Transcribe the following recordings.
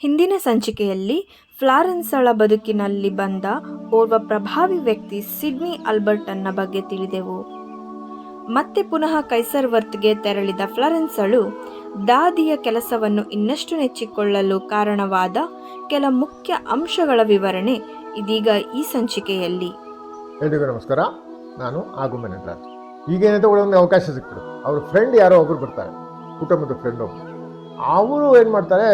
ಹಿಂದಿನ ಸಂಚಿಕೆಯಲ್ಲಿ ಫ್ಲಾರೆನ್ಸಳ ಬದುಕಿನಲ್ಲಿ ಬಂದ ಓರ್ವ ಪ್ರಭಾವಿ ವ್ಯಕ್ತಿ ಸಿಡ್ನಿ ಆಲ್ಬರ್ಟನ್ನ ಬಗ್ಗೆ ತಿಳಿದೆವು. ಮತ್ತೆ ಪುನಃ ಕೈಸರ್ವರ್ತ್ಗೆ ತೆರಳಿದ ಫ್ಲಾರೆನ್ಸಳು ದಾದಿಯ ಕೆಲಸವನ್ನು ಇನ್ನಷ್ಟು ನೆಚ್ಚಿಕೊಳ್ಳಲು ಕಾರಣವಾದ ಕೆಲ ಮುಖ್ಯ ಅಂಶಗಳ ವಿವರಣೆ ಇದೀಗ ಈ ಸಂಚಿಕೆಯಲ್ಲಿ. ಎಲ್ರಿಗೂ ನಮಸ್ಕಾರ. ನಾನು ಆಗುಂಬೆ ನಟರಾಜ್. ಈಗೇನಂತ ಒಂದು ಅವಕಾಶ ಸಿಕ್ಬಿಡು. ಅವ್ರ ಫ್ರೆಂಡ್ ಯಾರೋ ಒಬ್ರು ಬರ್ತಾರೆ, ಕುಟುಂಬದ ಫ್ರೆಂಡ್ ಒಬ್ರು. ಅವರು ಏನು ಮಾಡ್ತಾರೆ,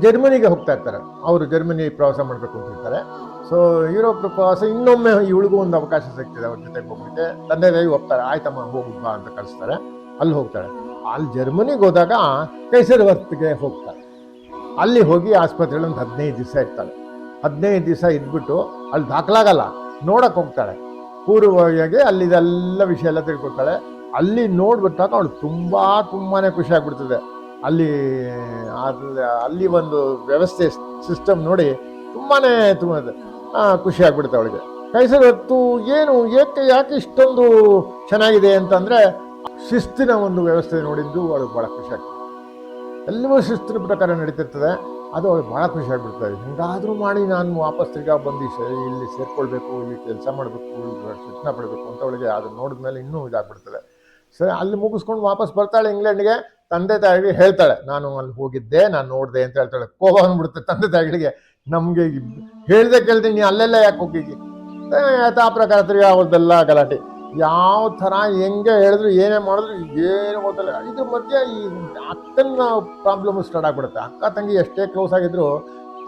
ಜರ್ಮನಿಗೆ ಹೋಗ್ತಾ ಇರ್ತಾರೆ. ಅವರು ಜರ್ಮನಿ ಪ್ರವಾಸ ಮಾಡಬೇಕು ಅಂತ ಇರ್ತಾರೆ. ಸೊ ಯುರೋಪ್ ಪ್ರವಾಸ ಇನ್ನೊಮ್ಮೆ ಇವಳಿಗೂ ಒಂದು ಅವಕಾಶ ಸಿಗ್ತಿದೆ ಅವ್ರ ಜೊತೆಗೆ ಹೋಗ್ಲಿಕ್ಕೆ. ತಂದೆ ತಾಯಿ ಹೋಗ್ತಾರೆ, ಆಯ್ತಮ್ಮ ಹೋಗ್ಬಾ ಅಂತ ಕಳಿಸ್ತಾರೆ. ಅಲ್ಲಿ ಹೋಗ್ತಾಳೆ. ಅಲ್ಲಿ ಜರ್ಮನಿಗೆ ಹೋದಾಗ ಕೈಸರ್ವರ್ತ್ಗೆ ಹೋಗ್ತಾರೆ. ಅಲ್ಲಿ ಹೋಗಿ ಆಸ್ಪತ್ರೆಯಲ್ಲಿ ಒಂದು 15 ದಿವಸ ಇರ್ತಾಳೆ. 15 ದಿವಸ ಇದ್ಬಿಟ್ಟು ಅಲ್ಲಿ ದಾಖಲಾಗಲ್ಲ, ನೋಡಕ್ಕೆ ಹೋಗ್ತಾಳೆ. ಪೂರ್ವವಾಗಿ ಅಲ್ಲಿದೆಲ್ಲ ವಿಷಯ ಎಲ್ಲ ತಿಳ್ಕೊಳ್ತಾಳೆ. ಅಲ್ಲಿ ನೋಡ್ಬಿಟ್ಟಾಗ ಅವಳು ತುಂಬಾ ಖುಷಿ ಆಗ್ಬಿಡ್ತದೆ. ಅಲ್ಲಿ ಒಂದು ವ್ಯವಸ್ಥೆ ಸಿಸ್ಟಮ್ ನೋಡಿ ತುಂಬಾ ಖುಷಿ ಆಗ್ಬಿಡುತ್ತೆ ಅವಳಿಗೆ. ಕೈಸರ್ವರ್ತು ಯಾಕೆ ಇಷ್ಟೊಂದು ಚೆನ್ನಾಗಿದೆ ಅಂತಂದರೆ, ಶಿಸ್ತಿನ ಒಂದು ವ್ಯವಸ್ಥೆ ನೋಡಿದ್ದು ಅವಳಿಗೆ ಭಾಳ ಖುಷಿ ಆಗ್ತದೆ. ಎಲ್ಲವೂ ಶಿಸ್ತಿನ ಪ್ರಕಾರ ನಡೀತಿರ್ತದೆ. ಅದು ಅವಳಿಗೆ ಭಾಳ ಖುಷಿ ಆಗ್ಬಿಡ್ತದೆ. ಹಿಂಗಾದರೂ ಮಾಡಿ ನಾನು ವಾಪಸ್ ತಿರ್ಗಾ ಬಂದು ಇಲ್ಲಿ ಸೇರ್ಕೊಳ್ಬೇಕು, ಇಲ್ಲಿ ಕೆಲಸ ಮಾಡಬೇಕು, ಶಿಕ್ಷಣ ಪಡಬೇಕು ಅಂತ ಅವಳಿಗೆ ಅದನ್ನು ನೋಡಿದ್ಮೇಲೆ ಇನ್ನೂ ಇದಾಗ್ಬಿಡ್ತದೆ. ಸರಿ, ಅಲ್ಲಿ ಮುಗಿಸ್ಕೊಂಡು ವಾಪಸ್ ಬರ್ತಾಳೆ ಇಂಗ್ಲೆಂಡ್ಗೆ. ತಂದೆ ತಾಯಿಗೆ ಹೇಳ್ತಾಳೆ, ನಾನು ಅಲ್ಲಿ ಹೋಗಿದ್ದೆ, ನಾನು ನೋಡಿದೆ ಅಂತ ಹೇಳ್ತಾಳೆ. ಕೋಪ ಬಂದ್ಬಿಡುತ್ತೆ ತಂದೆ ತಾಯಿಗಳಿಗೆ. ನಮಗೆ ಹೇಳ್ದೆ ಕೇಳ್ತೀನಿ, ನೀ ಅಲ್ಲೆಲ್ಲ ಯಾಕೆ ಹೋಗಿದ್ದಿ? ಆ ಪ್ರಕಾರ ತಿರ್ಗಿ ಅವ್ರದ್ದೆಲ್ಲ ಗಲಾಟೆ. ಯಾವ ಥರ ಹೆಂಗೆ ಹೇಳಿದ್ರು, ಏನೇ ಮಾಡಿದ್ರು ಏನು ಗೊತ್ತಲ್ಲ. ಇದ್ರ ಮಧ್ಯೆ ಈ ಅಕ್ಕನ ಪ್ರಾಬ್ಲಮ್ ಸ್ಟಾರ್ಟ್ ಆಗ್ಬಿಡುತ್ತೆ. ಅಕ್ಕ ತಂಗಿ ಎಷ್ಟೇ ಕ್ಲೋಸ್ ಆಗಿದ್ರು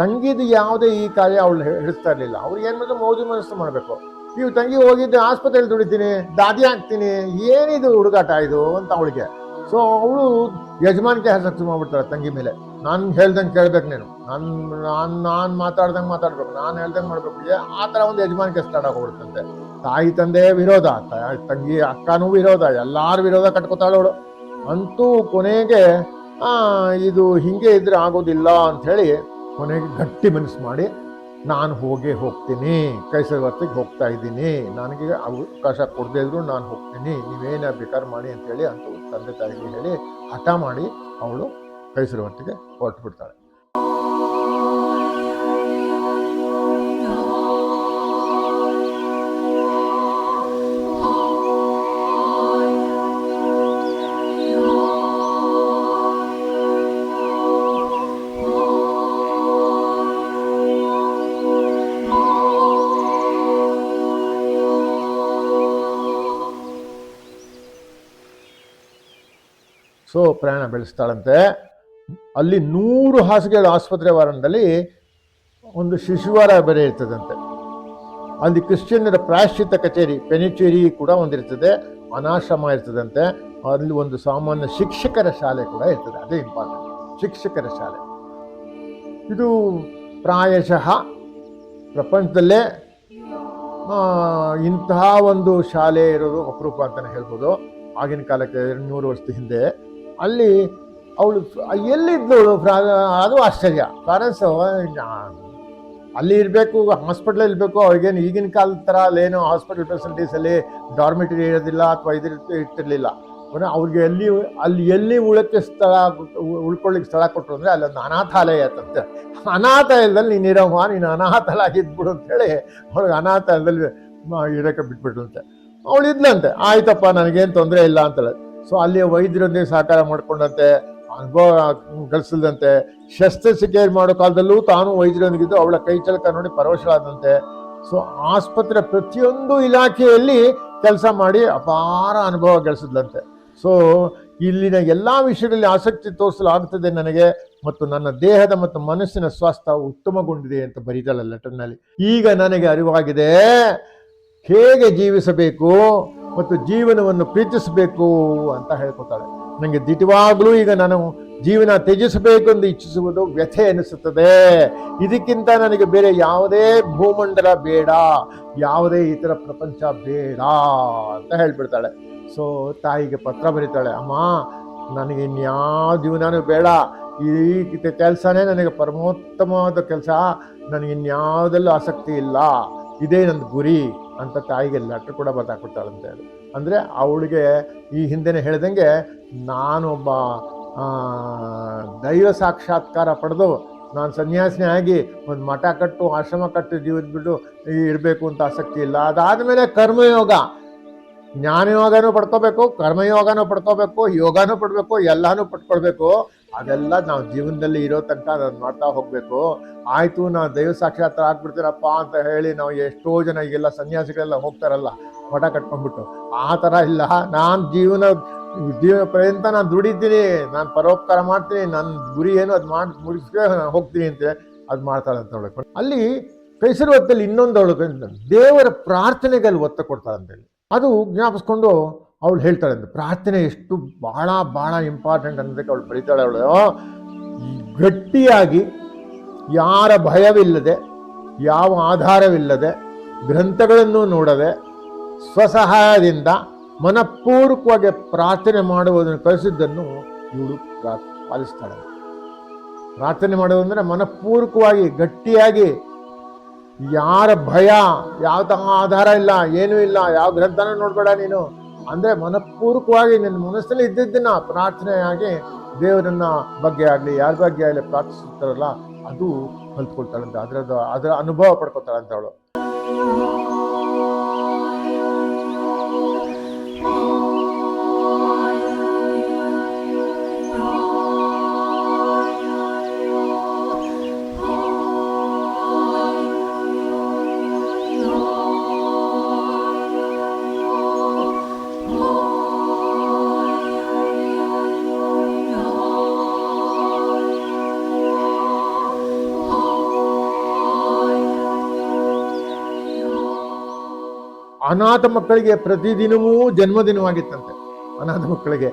ತಂಗಿದು ಯಾವುದೇ ಈ ಕಾರ್ಯ ಅವಳು ಹಿಡಿಸ್ತಾ ಇರಲಿಲ್ಲ. ಅವ್ರಿಗೆ ಏನು ಮಾಡಿದ್ರು ಮೋಜು ಮನಸ್ಸು ಮಾಡಬೇಕು. ನೀವು ತಂಗಿ ಹೋಗಿದ್ದೆ, ಆಸ್ಪತ್ರೆಯಲ್ಲಿ ದುಡಿತೀನಿ, ದಾದಿ ಆಗ್ತೀನಿ, ಏನಿದು ಹುಡುಗಾಟ ಇದು ಅಂತ ಅವಳಿಗೆ. ಸೊ ಅವಳು ಯಜಮಾನಿಕೆ ಹಸಕ್ತಿ ಮಾಡ್ಬಿಡ್ತಾಳೆ ತಂಗಿ ಮೇಲೆ. ನಾನು ಹೇಳ್ದಂಗೆ ಕೇಳ್ಬೇಕು, ನಾನು ಮಾತಾಡ್ದಂಗೆ ಮಾತಾಡ್ಬೇಕು, ನಾನು ಹೇಳ್ದಂಗೆ ಮಾಡ್ಬೇಕು. ಆ ಥರ ಒಂದು ಯಜಮಾನಿಕೆ ಸ್ಟಾರ್ಟ್ ಆಗೋಗ್ಬಿಡುತ್ತಂತೆ. ತಾಯಿ ತಂದೆ ವಿರೋಧ, ತಂಗಿ ಅಕ್ಕನೂ ವಿರೋಧ, ಎಲ್ಲಾರು ವಿರೋಧ ಕಟ್ಕೋತಾಳವಳು. ಅಂತೂ ಕೊನೆಗೆ ಇದು ಹಿಂಗೆ ಇದ್ರೆ ಆಗೋದಿಲ್ಲ ಅಂಥೇಳಿ ಕೊನೆಗೆ ಗಟ್ಟಿ ಮನಸ್ಸು ಮಾಡಿ, ನಾನು ಹೋಗ್ತೀನಿ, ಕೈಸರ್ವರ್ತಿಗೆ ಹೋಗ್ತಾ ಇದ್ದೀನಿ, ನನಗೆ ಅವಕಾಶ ಕೊಡದೇ ಇದ್ರು ನಾನು ಹೋಗ್ತೀನಿ, ನೀವೇನ ಬೇಕಾದ್ರೆ ಮಾಡಿ ಅಂತೇಳಿ ಅಂತೂ ತಂದೆ ತಾಯಿಗೆ ಹೇಳಿ ಹಠ ಮಾಡಿ ಅವಳು ಕೈಸರ್ವರ್ತಿಗೆ ಹೊರಟು ಬಿಡ್ತಾಳೆ. ಸೊ ಪ್ರಯಾಣ ಬೆಳೆಸ್ತಾಳಂತೆ. ಅಲ್ಲಿ 100 ಹಾಸಿಗೆಗಳ ಆಸ್ಪತ್ರೆ ವಾರಣದಲ್ಲಿ ಒಂದು ಶಿಶುವಾರ ಬೇರೆ ಇರ್ತದಂತೆ. ಅಲ್ಲಿ ಕ್ರಿಶ್ಚಿಯನ್ನರ ಪ್ರಾಯಶ್ಚಿತ್ತ ಕಚೇರಿ ಪೆನಿಚೇರಿ ಕೂಡ ಒಂದಿರ್ತದೆ, ಅನಾಶ್ರಮ ಇರ್ತದಂತೆ. ಅಲ್ಲಿ ಒಂದು ಸಾಮಾನ್ಯ ಶಿಕ್ಷಕರ ಶಾಲೆ ಕೂಡ ಇರ್ತದೆ. ಅದೇ ಇಂಪಾರ್ಟೆಂಟ್, ಶಿಕ್ಷಕರ ಶಾಲೆ. ಇದು ಪ್ರಾಯಶಃ ಪ್ರಪಂಚದಲ್ಲೇ ಇಂತಹ ಒಂದು ಶಾಲೆ ಇರೋದು ಅಪರೂಪ ಅಂತಲೇ ಹೇಳ್ಬೋದು. ಆಗಿನ ಕಾಲಕ್ಕೆ 200 ವರ್ಷದ ಹಿಂದೆ ಅಲ್ಲಿ ಅವಳು ಎಲ್ಲಿದ್ದವಳು, ಅದು ಆಶ್ಚರ್ಯ. ಫ್ಲಾರೆನ್ಸ್ ಅಲ್ಲಿ ಇರಬೇಕು, ಹಾಸ್ಪಿಟ್ಲಲ್ಲಿ ಇರಬೇಕು. ಅವ್ರಿಗೇನು ಈಗಿನ ಕಾಲದ ಥರ ಅಲ್ಲೇನೋ ಹಾಸ್ಪಿಟಲ್ ಫೆಸಿಲಿಟೀಸಲ್ಲಿ ಡಾರ್ಮೆಟರಿ ಇರೋದಿಲ್ಲ ಅಥವಾ ಇಟ್ಟಿರಲಿಲ್ಲ. ಅವ್ರಿಗೆ ಎಲ್ಲಿ ಉಳ್ಕೊಳ್ಳಿಕ್ಕೆ ಸ್ಥಳ ಕೊಟ್ಟರು ಅಂದರೆ ಅಲ್ಲೊಂದು ಅನಾಥಾಲಯ ಇತ್ತಂತೆ. ಅನಾಥಾಲಯದಲ್ಲಿ ನೀನಿರಮ್ಮ, ನೀನು ಅನಾಥಲಾಗಿದ್ಬಿಡು ಅಂತೇಳಿ ಅವ್ರಿಗೆ ಅನಾಥಾಲಯದಲ್ಲಿ ಇರೋಕ್ಕೆ ಬಿಟ್ಬಿಟ್ರಂತೆ. ಅವಳು ಇದ್ಲಂತೆ. ಆಯ್ತಪ್ಪ, ನನಗೇನು ತೊಂದರೆ ಇಲ್ಲ ಅಂತೇಳಿ. ಸೊ ಅಲ್ಲಿ ವೈದ್ಯರೊಂದಿಗೆ ಸಹಕಾರ ಮಾಡ್ಕೊಂಡಂತೆ, ಅನುಭವ ಗಳಿಸಿದಂತೆ. ಶಸ್ತ್ರಚಿಕಿತ್ಸೆ ಮಾಡೋ ಕಾಲದಲ್ಲೂ ತಾನು ವೈದ್ಯರೊಂದಿಗಿದ್ದು ಅವಳ ಕೈ ಚಳಕ ನೋಡಿ ಪರವಶರಾದಂತೆ. ಸೊ ಆಸ್ಪತ್ರೆ ಪ್ರತಿಯೊಂದು ಇಲಾಖೆಯಲ್ಲಿ ಕೆಲಸ ಮಾಡಿ ಅಪಾರ ಅನುಭವ ಗಳಿಸಿದ್ಲಂತೆ. ಸೊ ಇಲ್ಲಿನ ಎಲ್ಲ ವಿಷಯಗಳಲ್ಲಿ ಆಸಕ್ತಿ ತೋರಿಸಲಾಗುತ್ತದೆ ನನಗೆ, ಮತ್ತು ನನ್ನ ದೇಹದ ಮತ್ತು ಮನಸ್ಸಿನ ಸ್ವಾಸ್ಥ್ಯ ಉತ್ತಮಗೊಂಡಿದೆ ಅಂತ ಬರೀತಾಳೆ ಲೆಟರ್ನಲ್ಲಿ. ಈಗ ನನಗೆ ಅರಿವಾಗಿದೆ ಹೇಗೆ ಜೀವಿಸಬೇಕು ಮತ್ತು ಜೀವನವನ್ನು ಪ್ರೀತಿಸಬೇಕು ಅಂತ ಹೇಳ್ಕೊತಾಳೆ. ನನಗೆ ದಿಟವಾಗ್ಲೂ ಈಗ ನಾನು ಜೀವನ ತ್ಯಜಿಸಬೇಕು ಎಂದು ಇಚ್ಛಿಸುವುದು ವ್ಯಥೆ ಎನಿಸುತ್ತದೆ. ಇದಕ್ಕಿಂತ ನನಗೆ ಬೇರೆ ಯಾವುದೇ ಭೂಮಂಡಲ ಬೇಡ, ಯಾವುದೇ ಇತರ ಪ್ರಪಂಚ ಬೇಡ ಅಂತ ಹೇಳ್ಬಿಡ್ತಾಳೆ. ಸೊ ತಾಯಿಗೆ ಪತ್ರ ಬರೀತಾಳೆ, ಅಮ್ಮ ನನಗೆ ಇನ್ಯಾವ ಜೀವನನೂ ಬೇಡ, ಈ ಕೆಲಸನೇ ನನಗೆ ಪರಮೋತ್ತಮವಾದ ಕೆಲಸ, ನನಗೆ ಇನ್ಯಾವುದಲ್ಲೂ ಆಸಕ್ತಿ ಇಲ್ಲ, ಇದೇ ನನ್ನ ಗುರಿ ಅಂತ ತಾಯಿಗೆ ಲೆಟ್ರ್ ಕೂಡ ಬರ್ತಾಕೊಡ್ತಾಳಂತೆ. ಅಂದರೆ ಅವಳಿಗೆ ಈ ಹಿಂದೆನೇ ಹೇಳ್ದಂಗೆ ನಾನೊಬ್ಬ ದೈವ ಸಾಕ್ಷಾತ್ಕಾರ ಪಡೆದು ನಾನು ಸನ್ಯಾಸಿನಿ ಆಗಿ ಒಂದು ಮಠ ಕಟ್ಟು ಆಶ್ರಮ ಕಟ್ಟು ಜೀವನ ಬಿಟ್ಟು ಇರಬೇಕು ಅಂತ ಆಸಕ್ತಿ ಇಲ್ಲ. ಅದಾದಮೇಲೆ ಕರ್ಮಯೋಗ, ಜ್ಞಾನಯೋಗನೂ ಪಡ್ಕೋಬೇಕು, ಕರ್ಮಯೋಗನೂ ಪಡ್ಕೋಬೇಕು, ಯೋಗನೂ ಪಡ್ಬೇಕು, ಎಲ್ಲಾನು ಪಡ್ಕೊಳ್ಬೇಕು. ಅದೆಲ್ಲ ನಾವು ಜೀವನದಲ್ಲಿ ಇರೋ ತನಕ ಅದನ್ನು ಮಾಡ್ತಾ ಹೋಗಬೇಕು. ಆಯಿತು ನಾವು ದೈವ ಸಾಕ್ಷಾತ್ಕಾರ ಆಗ್ಬಿಡ್ತೀರಪ್ಪ ಅಂತ ಹೇಳಿ ನಾವು ಎಷ್ಟೋ ಜನ ಈಗೆಲ್ಲ ಸನ್ಯಾಸಿಗಳೆಲ್ಲ ಹೋಗ್ತಾರಲ್ಲ ಮಠ ಕಟ್ಕೊಂಡ್ಬಿಟ್ಟು, ಆ ಥರ ಇಲ್ಲ. ನಾನು ಜೀವನ ಪರ್ಯಂತ ನಾನು ದುಡಿತೀನಿ, ನಾನು ಪರೋಪಕಾರ ಮಾಡ್ತೀನಿ, ನನ್ನ ಗುರಿ ಏನು ಅದು ಮಾಡಿ ಮುಗಿಸ್ಕೊ ಹೋಗ್ತೀನಿ ಅಂತ ಅದು ಮಾಡ್ತಾಳೆ ಅಂತ ಹೇಳಕ್ಕೆ. ಅಲ್ಲಿ ಕೈಸರ ಹೊತ್ತಲ್ಲಿ ಇನ್ನೊಂದು ಅವಳು ದೇವರ ಪ್ರಾರ್ಥನೆಗೆ ಅಲ್ಲಿ ಒತ್ತ ಕೊಡ್ತಾಳೆ ಅಂತೇಳಿ ಅದು ಜ್ಞಾಪಿಸ್ಕೊಂಡು ಅವಳು ಹೇಳ್ತಾಳೆ ಅಂತ. ಪ್ರಾರ್ಥನೆ ಎಷ್ಟು ಬಹಳ ಬಹಳ ಇಂಪಾರ್ಟೆಂಟ್ ಅನ್ನೋದಕ್ಕೆ ಅವಳು ಬರೀತಾಳೆ. ಅವಳು ಗಟ್ಟಿಯಾಗಿ, ಯಾರ ಭಯವಿಲ್ಲದೆ, ಯಾವ ಆಧಾರವಿಲ್ಲದೆ, ಗ್ರಂಥಗಳನ್ನು ನೋಡದೆ, ಸ್ವಸಹಾಯದಿಂದ ಮನಪೂರ್ವಕವಾಗಿ ಪ್ರಾರ್ಥನೆ ಮಾಡುವುದನ್ನು ಕಲಿಸಿದ್ದನ್ನು ಇವಳು ಪಾಲಿಸ್ತಾಳೆ. ಪ್ರಾರ್ಥನೆ ಮಾಡುವುದಂದರೆ ಮನಪೂರ್ವಕವಾಗಿ ಗಟ್ಟಿಯಾಗಿ, ಯಾರ ಭಯ, ಯಾವ ಆಧಾರ ಇಲ್ಲ, ಏನೂ ಇಲ್ಲ, ಯಾವ ಗ್ರಂಥನೂ ನೋಡಬೇಡ ನೀನು ಅಂದರೆ ಮನಪೂರ್ವಕವಾಗಿ ನಿನ್ನ ಮನಸ್ಸಲ್ಲಿ ಇದ್ದಿದ್ದನ್ನ ಪ್ರಾರ್ಥನೆಯಾಗಿ ದೇವರನ್ನ ಬಗ್ಗೆ ಆಗಲಿ ಯಾರ ಬಗ್ಗೆ ಆಗಲಿ ಪ್ರಾರ್ಥಿಸುತ್ತಾರಲ್ಲ ಅದು ಕಲ್ತ್ಕೊಳ್ತಾಳಂತ, ಅದರ ಅನುಭವ ಪಡ್ಕೊತಾಳಂತ ಅವಳು. ಅನಾಥ ಮಕ್ಕಳಿಗೆ ಪ್ರತಿದಿನವೂ ಜನ್ಮದಿನವಾಗಿತ್ತಂತೆ, ಅನಾಥ ಮಕ್ಕಳಿಗೆ.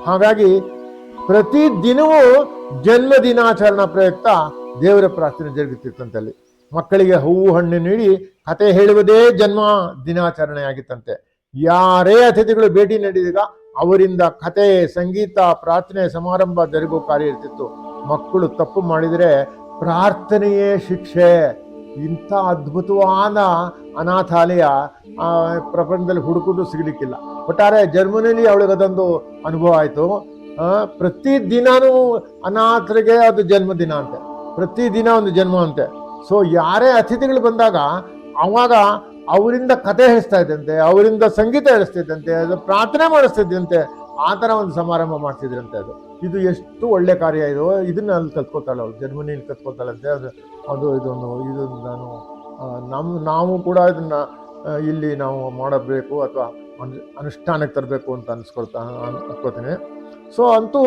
ಹಾಗಾಗಿ ಪ್ರತಿದಿನವೂ ಜನ್ಮದಿನಾಚರಣಾ ಪ್ರಯುಕ್ತ ದೇವರ ಪ್ರಾರ್ಥನೆ ಜರುಗುತ್ತಿತ್ತಂತೆ. ಅಲ್ಲಿ ಮಕ್ಕಳಿಗೆ ಹೂವು ಹಣ್ಣು ನೀಡಿ ಕತೆ ಹೇಳುವುದೇ ಜನ್ಮ ದಿನಾಚರಣೆ ಆಗಿತ್ತಂತೆ. ಯಾರೇ ಅತಿಥಿಗಳು ಭೇಟಿ ನೀಡಿದಾಗ ಅವರಿಂದ ಕತೆ, ಸಂಗೀತ, ಪ್ರಾರ್ಥನೆ ಸಮಾರಂಭ ಜರುಗೋ ಕಾರ್ಯ ಇರ್ತಿತ್ತು. ಮಕ್ಕಳು ತಪ್ಪು ಮಾಡಿದರೆ ಪ್ರಾರ್ಥನೆಯೇ ಶಿಕ್ಷೆ. ಇಂಥ ಅದ್ಭುತವಾದ ಅನಾಥಾಲಯ ಪ್ರಪಂಚದಲ್ಲಿ ಹುಡುಕುದು ಸಿಗಲಿಕ್ಕಿಲ್ಲ. ಒಟ್ಟಾರೆ ಜರ್ಮನಿಲಿ ಅವಳಿಗೆ ಅದೊಂದು ಅನುಭವ ಆಯಿತು. ಪ್ರತಿದಿನನೂ ಅನಾಥರಿಗೆ ಅದು ಜನ್ಮದಿನ ಅಂತೆ, ಪ್ರತಿದಿನ ಒಂದು ಜನ್ಮ ಅಂತೆ. ಸೊ ಯಾರೇ ಅತಿಥಿಗಳು ಬಂದಾಗ ಅವಾಗ ಅವರಿಂದ ಕತೆ ಹೇಳಿಸ್ತಾ ಇದ್ದಂತೆ, ಅವರಿಂದ ಸಂಗೀತ ಹೇಳಿಸ್ತಿದ್ದಂತೆ, ಅದು ಪ್ರಾರ್ಥನೆ ಮಾಡಿಸ್ತಿದ್ದಂತೆ, ಆ ಥರ ಒಂದು ಸಮಾರಂಭ ಮಾಡ್ತಿದ್ರಂತೆ. ಇದು ಎಷ್ಟು ಒಳ್ಳೆ ಕಾರ್ಯ ಇದು. ಇದನ್ನ ಅಲ್ಲಿ ಕಲ್ತ್ಕೊತಾಳೆ ಅವಳು, ಜರ್ಮನಿಲಿ ಕಲ್ತ್ಕೊತಾಳಂತೆ. ಇದೊಂದು ನಾವು ಕೂಡ ಇದನ್ನ ಇಲ್ಲಿ ನಾವು ಮಾಡಬೇಕು ಅಥವಾ ಅನುಷ್ಠಾನಕ್ಕೆ ತರಬೇಕು ಅಂತ ಅನ್ಕೋತೀನಿ. ಸೊ ಅಂತೂ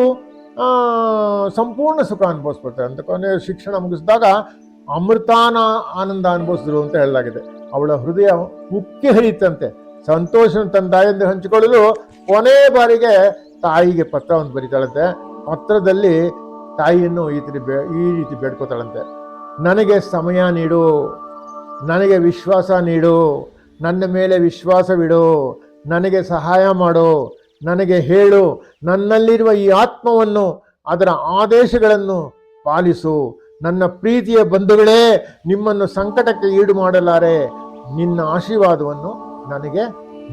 ಸಂಪೂರ್ಣ ಸುಖ ಅನುಭವಿಸ್ಬಿಡ್ತಾರೆ ಅಂತ. ಕೊನೆ ಶಿಕ್ಷಣ ಮುಗಿಸಿದಾಗ ಅಮೃತಾನ ಆನಂದ ಅನುಭವಿಸಿದ್ರು ಅಂತ ಹೇಳಲಾಗಿದೆ. ಅವಳ ಹೃದಯ ಉಕ್ಕಿ ಹರಿಯುತ್ತಂತೆ. ಸಂತೋಷ ತನ್ನ ತಾಯಿಯಿಂದ ಹಂಚಿಕೊಳ್ಳಲು ಕೊನೆ ಬಾರಿಗೆ ತಾಯಿಗೆ ಪತ್ರವನ್ನು ಬರೀತಾಳಂತೆ. ಪತ್ರದಲ್ಲಿ ತಾಯಿಯನ್ನು ಈ ರೀತಿ ಬೇಡ್ಕೋತಾಳಂತೆ. ನನಗೆ ಸಮಯ ನೀಡು, ನನಗೆ ವಿಶ್ವಾಸ ನೀಡು, ನನ್ನ ಮೇಲೆ ವಿಶ್ವಾಸವಿಡು, ನನಗೆ ಸಹಾಯ ಮಾಡು, ನನಗೆ ಹೇಳು, ನನ್ನಲ್ಲಿರುವ ಈ ಆತ್ಮವನ್ನು, ಅದರ ಆದೇಶಗಳನ್ನು ಪಾಲಿಸು. ನನ್ನ ಪ್ರೀತಿಯ ಬಂಧುಗಳೇ, ನಿಮ್ಮನ್ನು ಸಂಕಟಕ್ಕೆ ಈಡು ಮಾಡಲಾರೆ, ನಿನ್ನ ಆಶೀರ್ವಾದವನ್ನು ನನಗೆ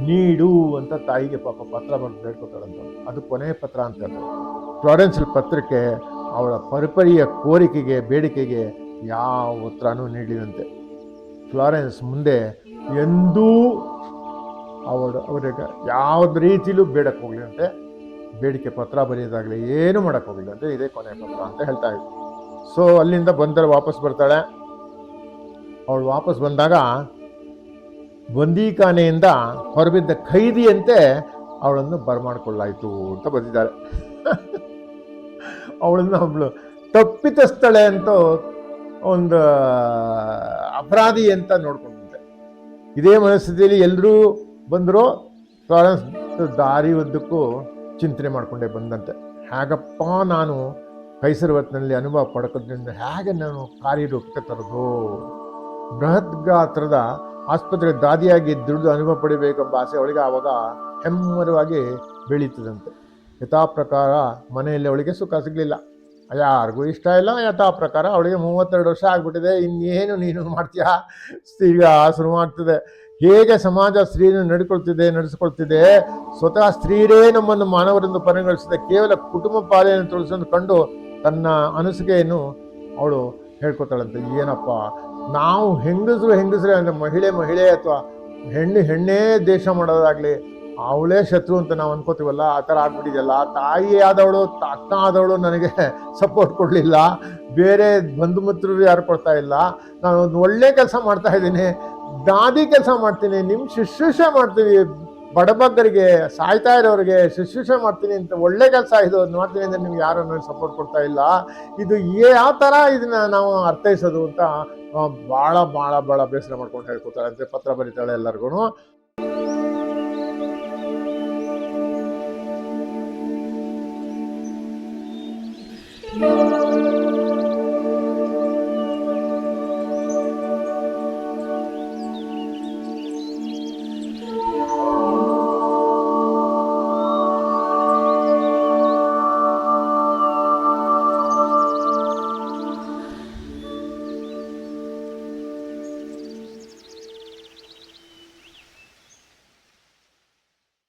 ನೀಡು ಅಂತ ತಾಯಿಗೆ ಪಾಪ ಪತ್ರ ಬರೆದು ಬೇಡ್ಕೊತಾಳಂತ. ಅದು ಕೊನೆಯ ಪತ್ರ ಅಂತ. ಫ್ಲಾರೆನ್ಸ್ ಪತ್ರಕ್ಕೆ ಅವಳ ಪರಿಪರಿಯ ಕೋರಿಕೆಗೆ, ಬೇಡಿಕೆಗೆ ಯಾವ ಉತ್ತರನೂ ನೀಡಿದಂತೆ. ಫ್ಲಾರೆನ್ಸ್ ಮುಂದೆ ಎಂದೂ ಅವರಿಗೆ ಯಾವುದೇ ರೀತಿಲೂ ಬೇಡಕ್ಕೆ ಹೋಗ್ಲಿರಂತೆ, ಬೇಡಿಕೆ ಪತ್ರ ಬರೆಯೋದಾಗಲಿ ಏನು ಮಾಡೋಕ್ಕೆ ಹೋಗ್ಲಿರಂತೆ. ಇದೇ ಕೊನೆಯ ಪತ್ರ ಅಂತ ಹೇಳ್ತಾ ಇದ್ವಿ. ಸೊ ಅಲ್ಲಿಂದ ಬಂದರೆ ವಾಪಸ್ ಬರ್ತಾಳೆ. ಅವಳು ವಾಪಸ್ ಬಂದಾಗ ಬಂದೀಖಾನೆಯಿಂದ ಹೊರಬಿದ್ದ ಖೈದಿಯಂತೆ ಅವಳನ್ನು ಬರಮಾಡಿಕೊಳ್ಳಾಯಿತು ಅಂತ ಬಂದಿದ್ದಾಳೆ. ಅವಳು ತಪ್ಪಿತಸ್ಥಳೆ ಅಂತ ಒಂದು ಅಪರಾಧಿ ಅಂತ ನೋಡ್ಕೊಂಡಂತೆ. ಇದೇ ಮನಸ್ಥಿತಿಯಲ್ಲಿ ಎಲ್ಲರೂ ಬಂದರೂ ಫ್ಲಾರೆನ್ಸ್ ದಾರಿ ಉದ್ದಕ್ಕೂ ಚಿಂತನೆ ಮಾಡಿಕೊಂಡೇ ಬಂದಂತೆ. ಹೇಗಪ್ಪ ನಾನು ಕೈಸರವತ್ನಲ್ಲಿ ಅನುಭವ ಪಡ್ಕೋದ್ರಿಂದ ಹೇಗೆ ನಾನು ಕಾರ್ಯರೂಪಕ್ಕೆ ತರೋದು? ಬೃಹತ್ ಗಾತ್ರದ ಆಸ್ಪತ್ರೆ ದಾದಿಯಾಗಿ ದುಡಿದು ಅನುಭವ ಪಡಿಬೇಕೆಂಬ ಆಸೆ ಅವಳಿಗೆ ಆವಾಗ ಹೆಮ್ಮರವಾಗಿ ಬೆಳೀತದಂತೆ. ಯಥಾ ಪ್ರಕಾರ ಮನೆಯಲ್ಲಿ ಅವಳಿಗೆ ಸುಖ ಸಿಗಲಿಲ್ಲ, ಯಾರಿಗೂ ಇಷ್ಟ ಇಲ್ಲ. ಯಥಾ ಪ್ರಕಾರ ಅವಳಿಗೆ 32 ವರ್ಷ ಆಗ್ಬಿಟ್ಟಿದೆ. ಇನ್ನೇನು ನೀನು ಮಾಡ್ತೀಯಾ? ಈಗ ಶುರುವಾಗ್ತದೆ. ಹೇಗೆ ಸಮಾಜ ಸ್ತ್ರೀಯನ್ನು ನಡೆಸ್ಕೊಳ್ತಿದೆ. ಸ್ವತಃ ಸ್ತ್ರೀಯರೇ ನಮ್ಮನ್ನು ಮಾನವರೆಂದು ಪರಿಗಣಿಸಿದೆ. ಕೇವಲ ಕುಟುಂಬ ಪಾಲನೆಯನ್ನು ತೊಡಗಿಸಲು ಕಂಡು ತನ್ನ ಅನಿಸಿಕೆಯನ್ನು ಅವಳು ಹೇಳ್ಕೊತಾಳಂತೆ, ಏನಪ್ಪ ನಾವು ಹೆಂಗಸ್ರೆ ಅಂದರೆ ಮಹಿಳೆ ಅಥವಾ ಹೆಣ್ಣೇ ದೇಶ ಮಾಡೋದಾಗ್ಲಿ ಅವಳೇ ಶತ್ರು ಅಂತ ನಾವು ಅನ್ಕೋತೀವಲ್ಲ, ಆ ಥರ ಆಗ್ಬಿಟ್ಟಿದೆಯಲ್ಲ. ತಾಯಿ ಆದವಳು ಅಕ್ಕ ಆದವಳು ನನಗೆ ಸಪೋರ್ಟ್ ಕೊಡಲಿಲ್ಲ, ಬೇರೆ ಬಂಧು ಮಿತ್ರರು ಯಾರು ಕೊಡ್ತಾ ಇಲ್ಲ. ನಾನು ಒಂದು ಒಳ್ಳೆ ಕೆಲಸ ಮಾಡ್ತಾ ಇದ್ದೀನಿ, ದಾದಿ ಕೆಲಸ ಮಾಡ್ತೀನಿ, ನಿಮ್ಮ ಶುಶ್ರೂಷೆ ಮಾಡ್ತೀವಿ, ಬಡಬಗ್ಗರಿಗೆ ಸಾಯ್ತಾ ಇರೋರಿಗೆ ಶುಶ್ರೂಷೆ ಮಾಡ್ತೀನಿ ಅಂತ ಒಳ್ಳೆ ಕೆಲಸ ಇದು ಮಾಡ್ತೀನಿ ಅಂದರೆ ನಿಮ್ಗೆ ಯಾರು ನನಗೆ ಸಪೋರ್ಟ್ ಕೊಡ್ತಾ ಇಲ್ಲ. ಇದು ಯಾವ ಥರ ಇದನ್ನ ನಾವು ಅರ್ಥೈಸೋದು ಅಂತ ಭಾಳ ಭಾಳ ಭಾಳ ಬೇಸರ ಮಾಡ್ಕೊಂಡು ಹೇಳ್ಕೊತಾಳೆ ಅಂತೆ, ಪತ್ರ ಬರೀತಾಳೆ ಎಲ್ಲರಿಗೂ.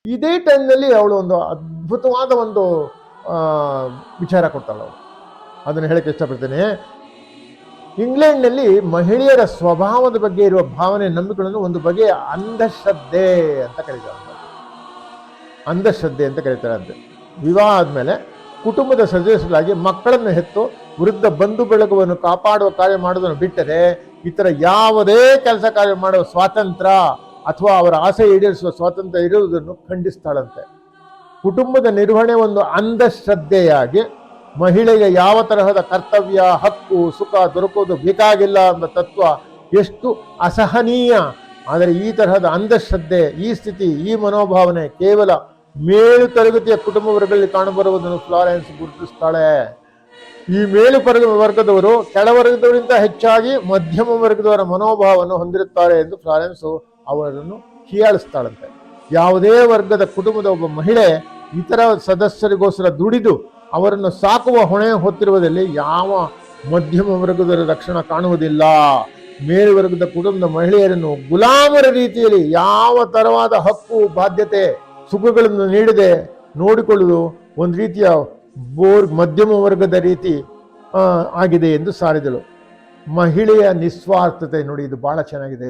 ಇದೇ ಟೈಮ್ನಲ್ಲಿ ಅವಳು ಒಂದು ಅದ್ಭುತವಾದ ಒಂದು ವಿಚಾರ ಕೊಡ್ತಾಳೆ. ಅವಳು ಅದನ್ನು ಹೇಳಕ್ಕೆ ಇಷ್ಟಪಡ್ತೇನೆ. ಇಂಗ್ಲೆಂಡ್ನಲ್ಲಿ ಮಹಿಳೆಯರ ಸ್ವಭಾವದ ಬಗ್ಗೆ ಇರುವ ಭಾವನೆ, ನಂಬಿಕೆಗಳನ್ನು ಒಂದು ಬಗೆಯ ಅಂಧಶ್ರದ್ಧೆ ಅಂತ ಕರೀತಾರಂತೆ. ವಿವಾಹ ಆದಮೇಲೆ ಕುಟುಂಬದ ಸದಸ್ಯರಾಗಿ ಮಕ್ಕಳನ್ನು ಹೆತ್ತು ವೃದ್ಧ ಬಂಧು ಬೆಳಗುವನ್ನು ಕಾಪಾಡುವ ಕಾರ್ಯ ಮಾಡೋದನ್ನು ಬಿಟ್ಟರೆ ಇತರ ಯಾವುದೇ ಕೆಲಸ ಕಾರ್ಯ ಮಾಡುವ ಸ್ವಾತಂತ್ರ್ಯ ಅಥವಾ ಅವರ ಆಸೆ ಈಡೇರಿಸುವ ಸ್ವಾತಂತ್ರ್ಯ ಇರುವುದನ್ನು ಖಂಡಿಸ್ತಾಳಂತೆ. ಕುಟುಂಬದ ನಿರ್ವಹಣೆ ಒಂದು ಅಂಧಶ್ರದ್ಧೆಯಾಗಿ ಮಹಿಳೆಗೆ ಯಾವ ತರಹದ ಕರ್ತವ್ಯ, ಹಕ್ಕು, ಸುಖ ದೊರಕುವುದು ಬೇಕಾಗಿಲ್ಲ ಎಂಬ ತತ್ವ ಎಷ್ಟು ಅಸಹನೀಯ. ಆದರೆ ಈ ತರಹದ ಅಂಧಶ್ರದ್ಧೆ, ಈ ಸ್ಥಿತಿ, ಈ ಮನೋಭಾವನೆ ಕೇವಲ ಮೇಲು ತರಗತಿಯ ಕುಟುಂಬ ವರ್ಗದಲ್ಲಿ ಕಾಣಬರುವುದನ್ನು ಫ್ಲಾರೆನ್ಸ್ ಗುರುತಿಸ್ತಾಳೆ. ಈ ಮೇಲು ವರ್ಗದವರು ಕೆಳವರ್ಗದವರಿಂದ ಹೆಚ್ಚಾಗಿ ಮಧ್ಯಮ ವರ್ಗದವರ ಮನೋಭಾವವನ್ನು ಹೊಂದಿರುತ್ತಾರೆ ಎಂದು ಫ್ಲಾರೆನ್ಸ್ ಅವರನ್ನು ಹೀಯಾಳಿಸ್ತಾಳಂತೆ. ಯಾವುದೇ ವರ್ಗದ ಕುಟುಂಬದ ಒಬ್ಬ ಮಹಿಳೆ ಇತರ ಸದಸ್ಯರಿಗೋಸ್ಕರ ದುಡಿದು ಅವರನ್ನು ಸಾಕುವ ಹೊಣೆ ಹೊತ್ತಿರುವುದರಲ್ಲಿ ಯಾವ ಮಧ್ಯಮ ವರ್ಗದವರ ರಕ್ಷಣೆ ಕಾಣುವುದಿಲ್ಲ. ಮೇಲ್ವರ್ಗದ ಕುಟುಂಬದ ಮಹಿಳೆಯರನ್ನು ಗುಲಾಮರ ರೀತಿಯಲ್ಲಿ ಯಾವ ತರವಾದ ಹಕ್ಕು, ಬಾಧ್ಯತೆ, ಸುಖಗಳನ್ನು ನೀಡದೆ ನೋಡಿಕೊಳ್ಳುವುದು ಒಂದು ರೀತಿಯ ಮಧ್ಯಮ ವರ್ಗದ ರೀತಿ ಆಗಿದೆ ಎಂದು ಸಾರಿದಳು. ಮಹಿಳೆಯ ನಿಸ್ವಾರ್ಥತೆ ನೋಡಿ, ಇದು ಬಹಳ ಚೆನ್ನಾಗಿದೆ.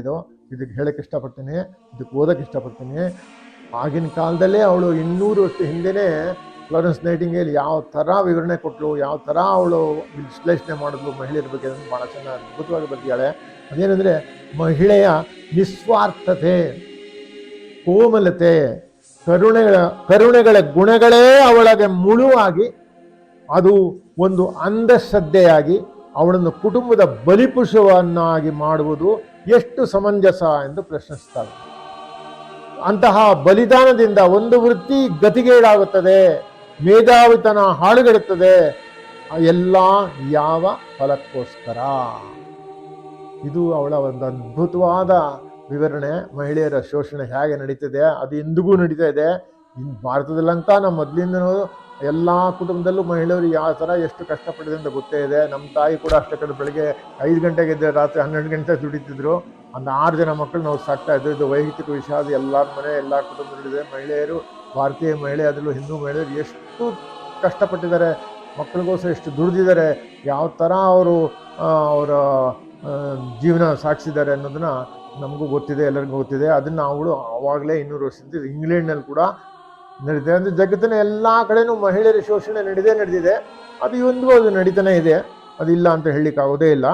ಇದಕ್ಕೆ ಹೇಳಕ್ಕೆ ಇಷ್ಟಪಡ್ತೀನಿ, ಇದಕ್ಕೆ ಓದಕ್ಕೆ ಇಷ್ಟಪಡ್ತೀನಿ. ಆಗಿನ ಕಾಲದಲ್ಲೇ ಅವಳು 200 ವರ್ಷ ಹಿಂದೆನೇ ಫ್ಲಾರೆನ್ಸ್ ನೈಟಿಂಗೇಲ್ ಯಾವ ಥರ ವಿವರಣೆ ಕೊಟ್ಟಳು, ಯಾವ ಥರ ಅವಳು ವಿಶ್ಲೇಷಣೆ ಮಾಡಿದ್ಲು ಮಹಿಳೆಯರ ಬಗ್ಗೆ ಅಂತ ಭಾಳ ಚೆನ್ನಾಗಿ ಅದ್ಭುತವಾಗಿ ಬರ್ತಿದ್ದಾಳೆ. ಅದೇನೆಂದರೆ ಮಹಿಳೆಯ ನಿಸ್ವಾರ್ಥತೆ, ಕೋಮಲತೆ, ಕರುಣೆಗಳ ಗುಣಗಳೇ ಅವಳಿಗೆ ಮುಳುವಾಗಿ ಅದು ಒಂದು ಅಂಧಶ್ರದ್ಧೆಯಾಗಿ ಅವಳನ್ನು ಕುಟುಂಬದ ಬಲಿಪುಷವನ್ನಾಗಿ ಮಾಡುವುದು ಎಷ್ಟು ಸಮಂಜಸ ಎಂದು ಪ್ರಶ್ನಿಸ್ತಾಳೆ. ಅಂತಹ ಬಲಿದಾನದಿಂದ ಒಂದು ವೃತ್ತಿ ಗತಿಗೇಡಾಗುತ್ತದೆ, ಮೇಧಾವಿತನ ಹಾಳುಗೆಡುತ್ತದೆ. ಎಲ್ಲ ಯಾವ ಫಲಕ್ಕೋಸ್ಕರ? ಇದು ಅವಳ ಒಂದು ಅದ್ಭುತವಾದ ವಿವರಣೆ. ಮಹಿಳೆಯರ ಶೋಷಣೆ ಹೇಗೆ ನಡೀತದೆ, ಅದು ಇಂದಿಗೂ ನಡೀತಾ ಇದೆ. ಭಾರತದಲ್ಲಂತ ನಮ್ಮ ಮೊದಲಿಂದನೂ ಎಲ್ಲ ಕುಟುಂಬದಲ್ಲೂ ಮಹಿಳೆಯರು ಯಾವ ಥರ ಎಷ್ಟು ಕಷ್ಟಪಟ್ಟಿದೆ ಅಂತ ಗೊತ್ತೇ ಇದೆ. ನಮ್ಮ ತಾಯಿ ಕೂಡ ಅಷ್ಟೇ ಕಡೆ ಬೆಳಗ್ಗೆ 5 ಗಂಟೆಗೆ ಇದ್ದರೆ ರಾತ್ರಿ 12 ಗಂಟೆ ದುಡಿತಿದ್ರು. ಒಂದು 6 ಜನ ಮಕ್ಕಳು ನಾವು ಸಾಕ್ತಾ ಇದ್ದರು. ಇದು ವೈಯಕ್ತಿಕ ವಿಷಯ, ಅದು ಎಲ್ಲರ ಮನೆ ಎಲ್ಲ ಕುಟುಂಬದಲ್ಲಿದೆ. ಮಹಿಳೆಯರು, ಭಾರತೀಯ ಮಹಿಳೆ, ಅದರಲ್ಲೂ ಹಿಂದೂ ಮಹಿಳೆಯರು ಎಷ್ಟು ಕಷ್ಟಪಟ್ಟಿದ್ದಾರೆ, ಮಕ್ಕಳಿಗೋಸ್ಕರ ಎಷ್ಟು ದುಡಿದಿದ್ದಾರೆ, ಯಾವ ಥರ ಅವರು ಅವರ ಜೀವನ ಸಾಗಿಸಿದ್ದಾರೆ ಅನ್ನೋದನ್ನ ನಮಗೂ ಗೊತ್ತಿದೆ, ಎಲ್ಲರಿಗೂ ಗೊತ್ತಿದೆ. ಅದನ್ನು ಅವಳು ಆವಾಗಲೇ 200 ವರ್ಷದಿಂದ ಇಂಗ್ಲೆಂಡ್ನಲ್ಲಿ ಕೂಡ ನಡೀತಿದೆ. ಅಂದರೆ ಜಗತ್ತಿನ ಎಲ್ಲ ಕಡೆನೂ ಮಹಿಳೆಯರ ಶೋಷಣೆ ನಡೆದಿದೆ. ಅದು ಇವೊಂದಿಗೂ ಅದು ನಡೀತಾನೆ ಇದೆ, ಅದಿಲ್ಲ ಅಂತ ಹೇಳಲಿಕ್ಕಾಗೋದೇ ಇಲ್ಲ.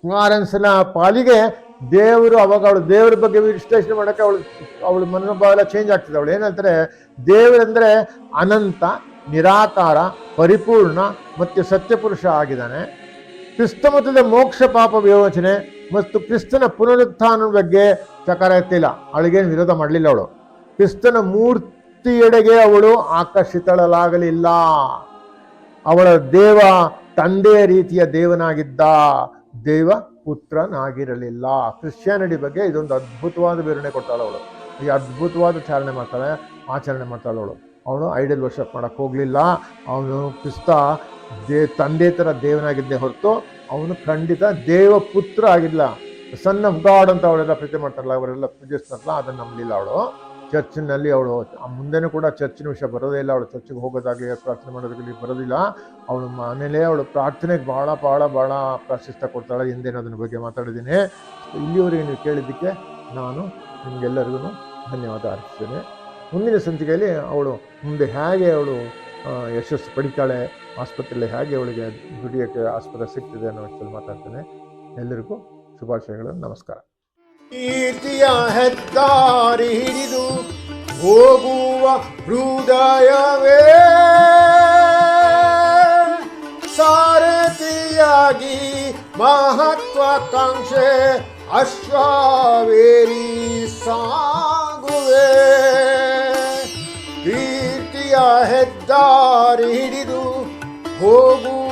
ಫ್ಲಾರೆನ್ಸ್ನ ಪಾಲಿಗೆ ದೇವರು ಅವಾಗ ಅವಳು ದೇವರ ಬಗ್ಗೆ ವಿಶ್ಲೇಷಣೆ ಮಾಡೋಕ್ಕೆ ಅವಳು ಮನೋಭಾವ ಚೇಂಜ್ ಆಗ್ತದೆ. ಅವಳು ಏನಂತಾರೆ, ದೇವರಂದ್ರೆ ಅನಂತ, ನಿರಾಕಾರ, ಪರಿಪೂರ್ಣ ಮತ್ತು ಸತ್ಯಪುರುಷ ಆಗಿದ್ದಾನೆ. ಕ್ರಿಸ್ತ ಮತದ ಮೋಕ್ಷ ಪಾಪ ವಿಮೋಚನೆ ಮತ್ತು ಕ್ರಿಸ್ತನ ಪುನರುತ್ಥಾನದ ಬಗ್ಗೆ ಚಕಾರ ಎತ್ತಿಲ್ಲ. ಅವಳಿಗೇನು ವಿರೋಧ ಮಾಡಲಿಲ್ಲ. ಅವಳು ಕ್ರಿಸ್ತನ ಮೂರ್ತಿಯೆಡೆಗೆ ಅವಳು ಆಕರ್ಷಿತಳಾಗಲಿಲ್ಲ. ಅವಳ ದೇವ ತಂದೆಯ ರೀತಿಯ ದೇವನಾಗಿದ್ದ, ದೇವ ಪುತ್ರನಾಗಿರಲಿಲ್ಲ. ಕ್ರಿಶ್ಚಿಯಾನಿಟಿ ಬಗ್ಗೆ ಇದೊಂದು ಅದ್ಭುತವಾದ ವಿವರಣೆ ಕೊಡ್ತಾಳೆ ಅವಳು. ಈ ಅದ್ಭುತವಾದ ಆಚರಣೆ ಮಾಡ್ತಾಳೆ ಅವಳು ಐಡಲ್ ವರ್ಷಪ್ ಮಾಡಕ್ಕೆ ಹೋಗಲಿಲ್ಲ. ಅವನು ಕ್ರಿಸ್ತ ತಂದೆ ಥರ ದೇವನಾಗಿದ್ದೇ ಹೊರತು ಅವನು ಖಂಡಿತ ದೇವಪುತ್ರ ಆಗಿಲ್ಲ. ಸನ್ ಆಫ್ ಗಾಡ್ ಅಂತ ಅವಳೆಲ್ಲ ಪ್ರೀತಿ ಮಾಡ್ತಾರಲ್ಲ, ಅವರೆಲ್ಲ ಪೂಜಿಸ್ತಾರಲ್ಲ, ಅದನ್ನು ನಂಬಲಿಲ್ಲ ಅವಳು. ಚರ್ಚಿನಲ್ಲಿ ಅವಳು ಮುಂದೆನೂ ಕೂಡ ಚರ್ಚಿನ ವಿಷಯ ಬರೋದೇ ಇಲ್ಲ. ಅವಳು ಚರ್ಚಿಗೆ ಹೋಗೋದಾಗಲಿ ಪ್ರಾರ್ಥನೆ ಮಾಡೋದಾಗಲಿ ಬರೋದಿಲ್ಲ. ಅವಳು ಮನೇಲೇ ಅವಳು ಪ್ರಾರ್ಥನೆಗೆ ಭಾಳ ಭಾಳ ಭಾಳ ಪ್ರಾಶಸ್ತ್ಯ ಕೊಡ್ತಾಳೆ. ಹಿಂದೇನು ಅದನ್ನ ಬಗ್ಗೆ ಮಾತಾಡಿದ್ದೀನಿ. ಇಲ್ಲಿವರೆಗೆ ನೀವು ಕೇಳಿದ್ದಕ್ಕೆ ನಾನು ನಿಮಗೆಲ್ಲರಿಗೂ ಧನ್ಯವಾದ ಅರ್ಪಿಸ್ತೇನೆ. ಮುಂದಿನ ಸಂಚಿಕೆಯಲ್ಲಿ ಅವಳು ಮುಂದೆ ಹೇಗೆ ಅವಳು ಯಶಸ್ಸು ಪಡಿತಾಳೆ, ಆಸ್ಪತ್ರೆಯಲ್ಲಿ ಹೇಗೆ ಅವಳಿಗೆ ದುಡಿಯೋಕ್ಕೆ ಆಸ್ಪತ್ರೆ ಸಿಗ್ತದೆ ಅನ್ನೋ ವಿಷಯದಲ್ಲಿ ಮಾತಾಡ್ತೇನೆ. ಎಲ್ಲರಿಗೂ ಶುಭಾಶಯಗಳು. ನಮಸ್ಕಾರ. ಕೀರ್ತಿಯ ಹೆದ್ದಾರಿ ಹಿಡಿದು ಹೋಗುವ ಹೃದಯವೇ ಸಾರಥಿಯಾಗಿ ಮಹತ್ವಾಕಾಂಕ್ಷೆ ಅಶ್ವಾವೇರಿ ಸಾಗುವೆ. ಕೀರ್ತಿಯ ಹೆದ್ದಾರಿ ಹಿಡಿದು ಹೋಗುವ